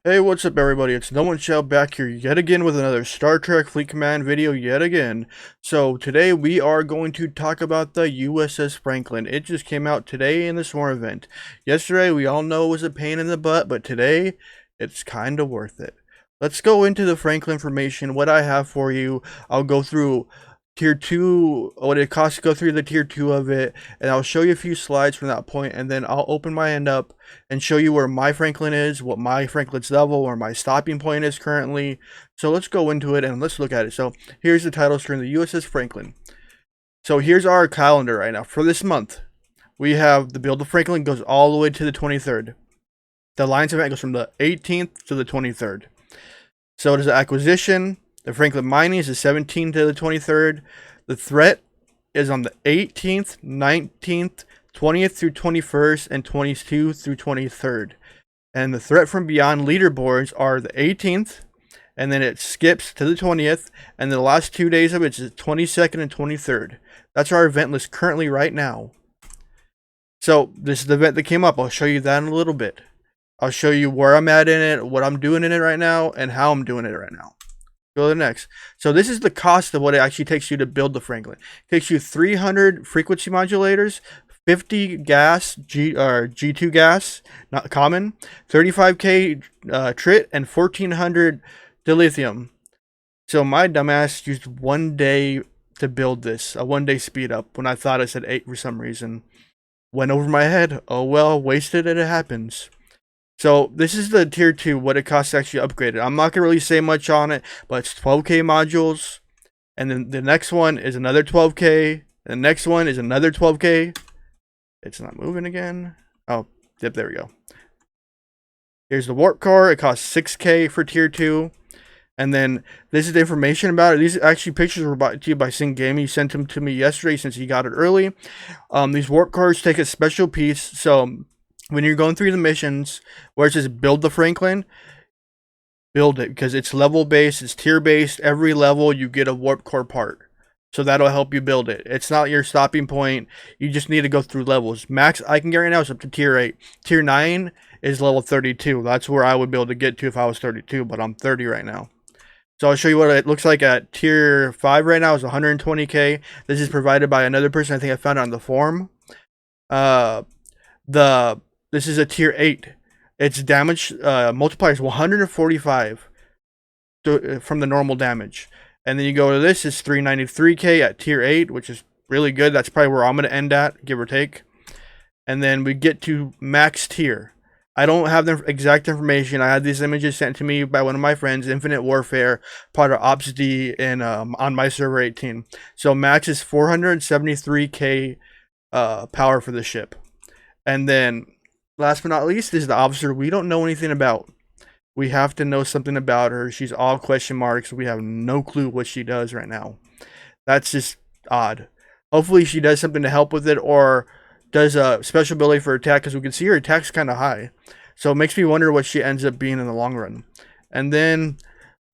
Hey, what's up everybody? It's No One Shall back here yet again with another Star Trek Fleet Command video yet again. So today we are going to talk about the USS Franklin. It just came out today in the Swarm event. Yesterday we all know it was a pain in the butt, but today it's kind of worth it. Let's go into the Franklin information, what I have for you. I'll go through tier 2, what it costs to go through the tier 2 of it, and I'll show you a few slides from that point, and then I'll open my end up and show you where my Franklin is, what my Franklin's level, or my stopping point is currently. So let's go into it and let's look at it. So here's the title screen, the USS Franklin. So here's our calendar right now for this month. We have the build of Franklin goes all the way to the 23rd. The Alliance event goes from the 18th to the 23rd. So it is the acquisition. The Franklin mining is the 17th to the 23rd. The threat is on the 18th, 19th, 20th through 21st, and 22 through 23rd. And the threat from beyond leaderboards are the 18th, and then it skips to the 20th, and the last 2 days of it is the 22nd and 23rd. That's our event list currently right now. So this is the event that came up. I'll show you that in a little bit. I'll show you where I'm at in it, what I'm doing in it right now, and how I'm doing it right now. Go to the next. So this is the cost of what it actually takes you to build the Franklin. It takes you 300 frequency modulators, 50 gas, G2 gas, not common, 35k trit, and 1400 dilithium. So my dumbass used 1 day to build this, a 1 day speed up, when I thought I said 8 for some reason. Went over my head. Oh well, wasted and it happens. So this is the tier 2, what it costs to actually upgrade it. I'm not going to really say much on it, but it's 12k modules. And then the next one is another 12k. The next one is another 12k. It's not moving again. Oh, yep, there we go. Here's the warp core. It costs 6k for tier 2. And then this is the information about it. These actually pictures were brought to you by Sing Game. He sent them to me yesterday since he got it early. These warp cores take a special piece. So when you're going through the missions where it says build the Franklin, build it, because it's level based, it's tier based. Every level you get a warp core part, so that'll help you build it. It's not your stopping point. You just need to go through levels. Max I can get right now is up to tier 8. Tier 9 is level 32. That's where I would be able to get to if I was 32, but I'm 30 right now. So I'll show you what it looks like at tier 5 right now is 120k. This is provided by another person. I think I found it on the forum. This is a tier 8. Its damage multiplier is 145 from the normal damage. And then you go to this, is 393k at tier 8, which is really good. That's probably where I'm going to end at, give or take. And then we get to max tier. I don't have the exact information. I had these images sent to me by one of my friends, Infinite Warfare, part of Ops D, and on my server 18. So max is 473k power for the ship. And then last but not least is the officer we don't know anything about. We have to know something about her. She's all question marks. We have no clue what she does right now. That's just odd. Hopefully she does something to help with it, or does a special ability for attack, because we can see her attack's kind of high. So it makes me wonder what she ends up being in the long run. And then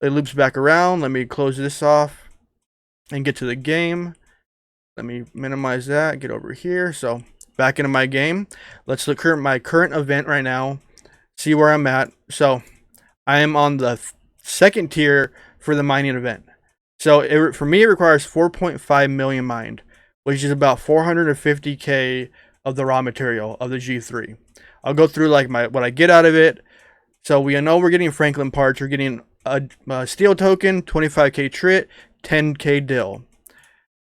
it loops back around. Let me close this off and get to the game. Let me minimize that, get over here. So back into my game. Let's look at my current event right now, see where I'm at. So I am on the second tier for the mining event. So for me, it requires 4.5 million mined, which is about 450k of the raw material of the G3. I'll go through like what I get out of it. So we know we're getting Franklin parts. We're getting a steel token, 25k trit, 10k dill.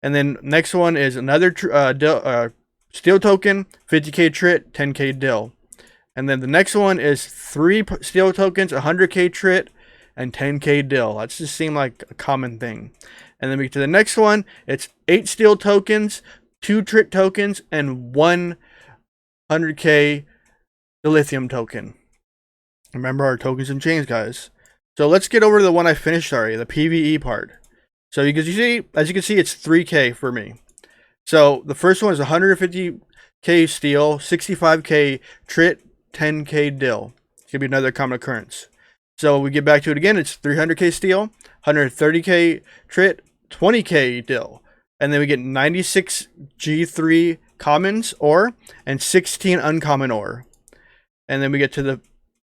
And then next one is another steel token, 50k trit, 10k dill. And then the next one is 3 steel tokens, 100k trit, and 10k dill. That just seemed like a common thing. And then we get to the next one. It's 8 steel tokens, 2 trit tokens, and 100k lithium token. Remember our tokens and chains, guys. So let's get over to the one I finished already, the PvE part. So as you can see, it's 3k for me. So the first one is 150k steel, 65k trit, 10k dill. It's gonna be another common occurrence. So we get back to it again. It's 300k steel, 130k trit, 20k dill, and then we get 96 G3 commons ore and 16 uncommon ore. And then we get to the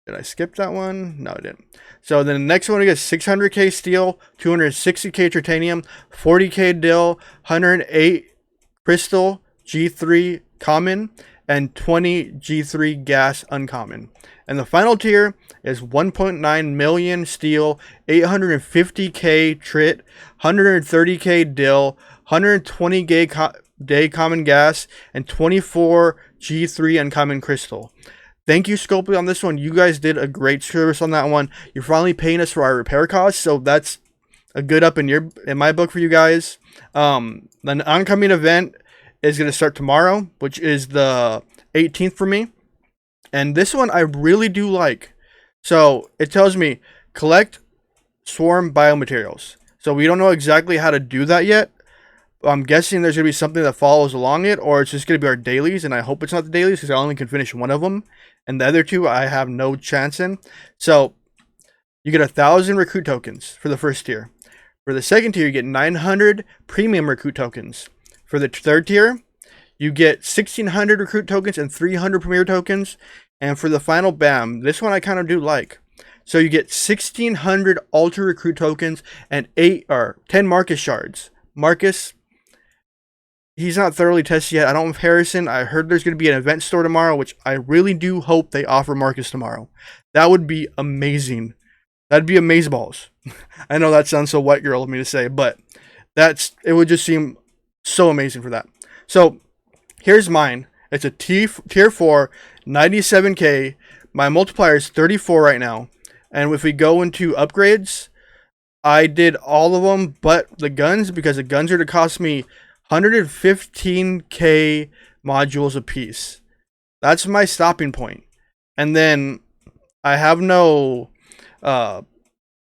Did I skip that one? No, I didn't. So then the next one we get 600k steel, 260k titanium, 40k dill, 108 crystal, G3 common, and 20 G3 gas uncommon. And the final tier is 1.9 million steel, 850k trit, 130k dill, 120 day common gas, and 24 G3 uncommon crystal. Thank you, Scopely, on this one. You guys did a great service on that one. You're finally paying us for our repair costs, so that's a good up in my book for you guys. The oncoming event is going to start tomorrow, which is the 18th for me. And this one I really do like. So it tells me collect swarm biomaterials. So we don't know exactly how to do that yet. I'm guessing there's going to be something that follows along it, or it's just going to be our dailies, and I hope it's not the dailies because I only can finish one of them, and the other two I have no chance in. So you get 1,000 recruit tokens for the first tier. For the second tier, you get 900 premium recruit tokens. For the third tier, you get 1,600 recruit tokens and 300 premier tokens. And for the final BAM, this one I kind of do like. So you get 1,600 ultra recruit tokens and 10 Marcus shards. Marcus, he's not thoroughly tested yet. I don't have Harrison. I heard there's going to be an event store tomorrow, which I really do hope they offer Marcus tomorrow. That would be amazing. That'd be amazeballs. I know that sounds so white girl of me to say, but it would just seem so amazing for that. So here's mine. It's a tier 4, 97k. My multiplier is 34 right now. And if we go into upgrades, I did all of them but the guns, because the guns are to cost me 115k modules a piece. That's my stopping point. And then I have no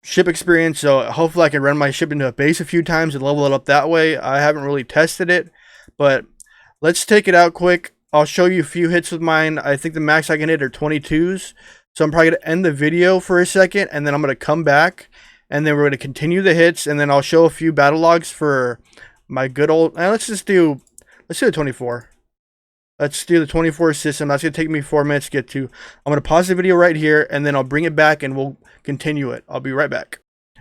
ship experience, so hopefully I can run my ship into a base a few times and level it up that way. I haven't really tested it, but let's take it out quick. I'll show you a few hits with mine. I think the max I can hit are 22s. So I'm probably going to end the video for a second, and then I'm going to come back, and then we're going to continue the hits, and then I'll show a few battle logs for my good old... let's do the 24. Let's do the 24 system. That's going to take me 4 minutes to get to. I'm going to pause the video right here, and then I'll bring it back, and we'll continue it. I'll be right back.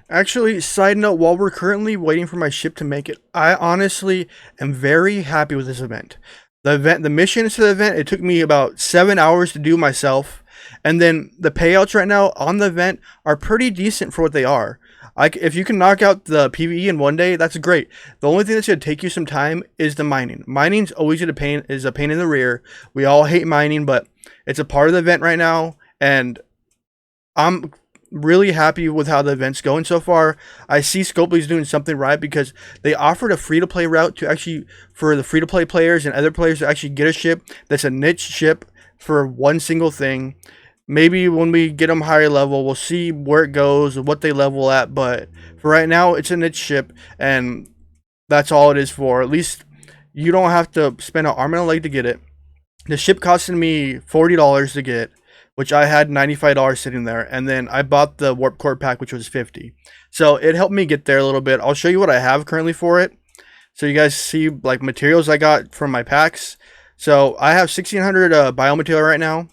Actually, side note, while we're currently waiting for my ship to make it, I honestly am very happy with this event. The missions to the event, it took me about 7 hours to do myself. And then the payouts right now on the event are pretty decent for what they are. If you can knock out the PvE in one day, that's great. The only thing that's going to take you some time is the mining. Mining's always a pain in the rear. We all hate mining, but it's a part of the event right now. And I'm really happy with how the event's going so far. I see Scopely's doing something right, because they offered a free-to-play route for the free-to-play players and other players to actually get a ship that's a niche ship for one single thing. Maybe when we get them higher level, we'll see where it goes, what they level at. But for right now, it's a niche ship, and that's all it is for. At least you don't have to spend an arm and a leg to get it. The ship costed me $40 to get, which I had $95 sitting there. And then I bought the warp core pack, which was $50. So it helped me get there a little bit. I'll show you what I have currently for it, so you guys see like materials I got from my packs. So I have 1,600 biomaterial right now.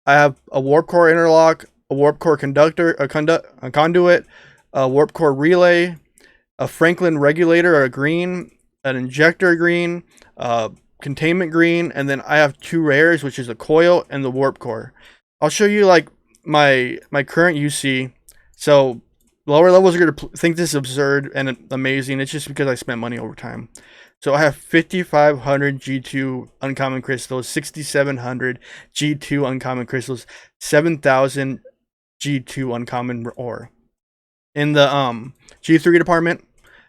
I have a warp core interlock, a warp core a conduit, a warp core relay, a Franklin regulator, a green, an injector green, containment green, and then I have 2 rares, which is a coil and the warp core. I'll show you like my current UC. So lower levels are going to think this is absurd and amazing. It's just because I spent money over time. So I have 5,500 G2 uncommon crystals, 6,700 G2 uncommon crystals, 7,000 G2 uncommon ore. In the G3 department,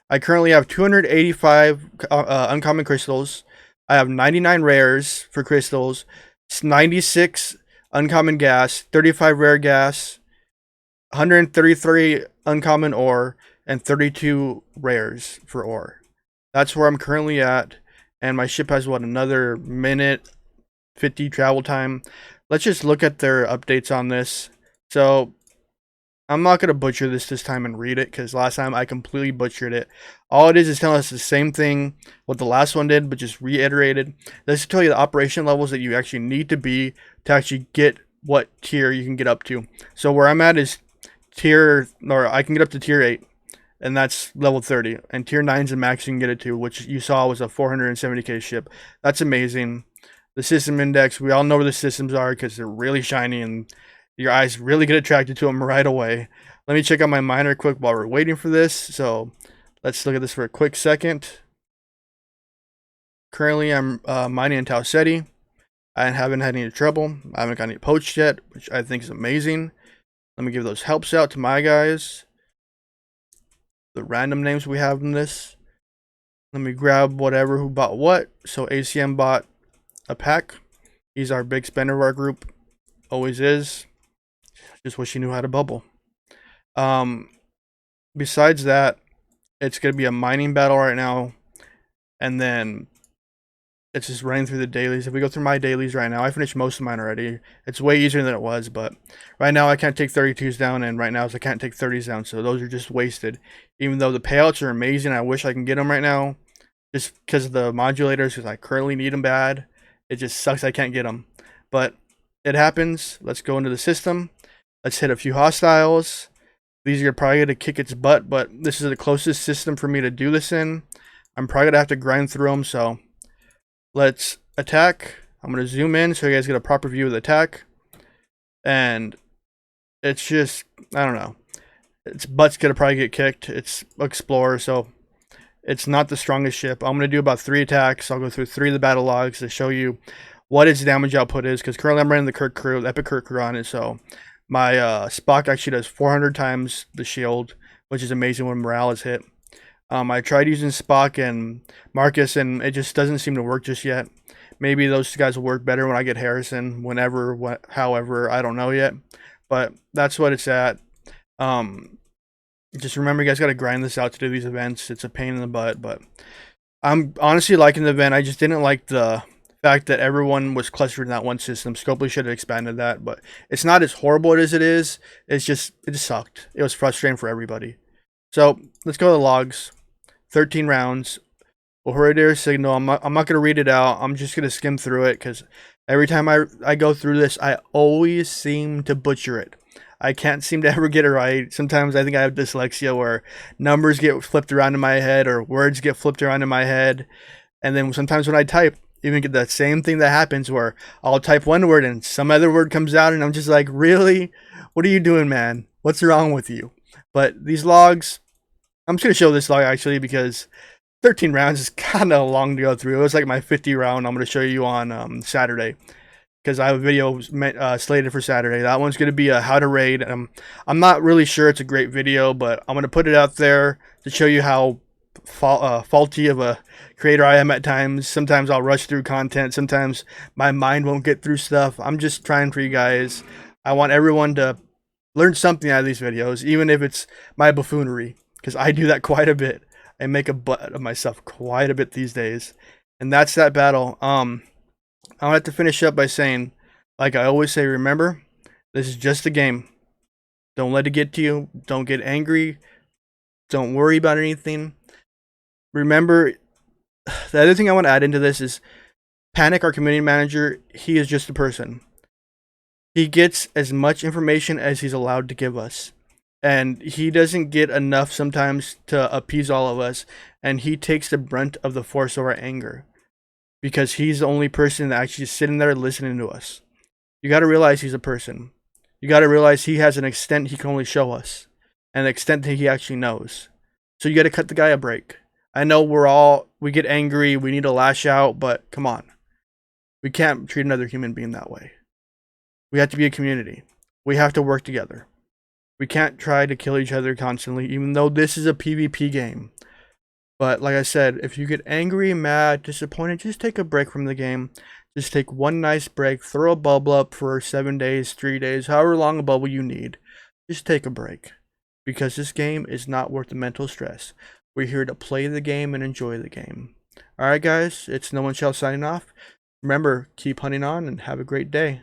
I currently have 285 uncommon crystals. I have 99 rares for crystals, 96 uncommon gas, 35 rare gas, 133 uncommon ore, and 32 rares for ore. That's where I'm currently at, and my ship has another minute 50 travel time. Let's just look at their updates on this. So I'm not going to butcher this time and read it, because last time I completely butchered it. All it is telling us the same thing what the last one did, but just reiterated. This will tell you the operation levels that you actually need to be to actually get what tier you can get up to. So where I'm at is I can get up to tier 8, and that's level 30. And tier 9 is the max you can get it to, which you saw was a 470k ship. That's amazing. The system index, we all know where the systems are because they're really shiny and your eyes really get attracted to them right away. Let me check out my miner quick while we're waiting for this. So let's look at this for a quick second. Currently, I'm mining in Tau Ceti. I haven't had any trouble. I haven't got any poached yet, which I think is amazing. Let me give those helps out to my guys. The random names we have in this. Let me grab whatever who bought what. So ACM bought a pack. He's our big spender of our group. Always is. Just wish he knew how to bubble. Besides that, it's going to be a mining battle right now. And then it's just running through the dailies. If we go through my dailies right now, I finished most of mine already. It's way easier than it was, but right now I can't take 32s down, and right now I can't take 30s down, so those are just wasted. Even though the payouts are amazing, I wish I can get them right now, just because of the modulators, because I currently need them bad. It just sucks I can't get them, but it happens. Let's go into the system. Let's hit a few hostiles. These are probably going to kick its butt, but this is the closest system for me to do this in. I'm probably going to have to grind through them, so let's attack. I'm going to zoom in so you guys get a proper view of the attack. And it's just, I don't know. Its butt's going to probably get kicked. It's Explorer, so it's not the strongest ship. I'm going to do about 3 attacks. I'll go through 3 of the battle logs to show you what its damage output is. Because currently I'm running the Kirk crew, the Epic Kirk crew on it. So my Spock actually does 400 times the shield, which is amazing when morale is hit. I tried using Spock and Marcus, and it just doesn't seem to work just yet. Maybe those guys will work better when I get Harrison, whenever, however, I don't know yet. But that's what it's at. Just remember, you guys got to grind this out to do these events. It's a pain in the butt, but I'm honestly liking the event. I just didn't like the fact that everyone was clustered in that one system. Scopely should have expanded that, but it's not as horrible as it is. It just sucked. It was frustrating for everybody. So let's go to the logs. 13 rounds. Ohuridir signal. I'm not going to read it out. I'm just going to skim through it because every time I go through this, I always seem to butcher it. I can't seem to ever get it right. Sometimes I think I have dyslexia where numbers get flipped around in my head or words get flipped around in my head. And then sometimes when I type, even get that same thing that happens where I'll type one word and some other word comes out and I'm just like, really? What are you doing, man? What's wrong with you? But these logs, I'm just going to show this log actually because 13 rounds is kind of long to go through. It was like my 50 round I'm going to show you on Saturday. Because I have a video slated for Saturday. That one's going to be a how to raid. I'm not really sure it's a great video, but I'm going to put it out there to show you how faulty of a creator I am at times. Sometimes I'll rush through content. Sometimes my mind won't get through stuff. I'm just trying for you guys. I want everyone to learn something out of these videos, even if it's my buffoonery, because I do that quite a bit. I make a butt of myself quite a bit these days. And that's that battle. I'll have to finish up by saying, like I always say, remember, this is just a game. Don't let it get to you. Don't get angry. Don't worry about anything. Remember, the other thing I want to add into this is Panic, our community manager, he is just a person. He gets as much information as he's allowed to give us. And he doesn't get enough sometimes to appease all of us. And he takes the brunt of the force of our anger. Because he's the only person that actually is sitting there listening to us. You got to realize he's a person. You got to realize he has an extent he can only show us. And an extent that he actually knows. So you got to cut the guy a break. I know we get angry, we need to lash out, but come on. We can't treat another human being that way. We have to be a community. We have to work together. We can't try to kill each other constantly, even though this is a PvP game. But like I said, if you get angry, mad, disappointed, just take a break from the game. Just take one nice break. Throw a bubble up for 7 days, 3 days, however long a bubble you need. Just take a break. Because this game is not worth the mental stress. We're here to play the game and enjoy the game. Alright guys, it's No One Shall signing off. Remember, keep hunting on and have a great day.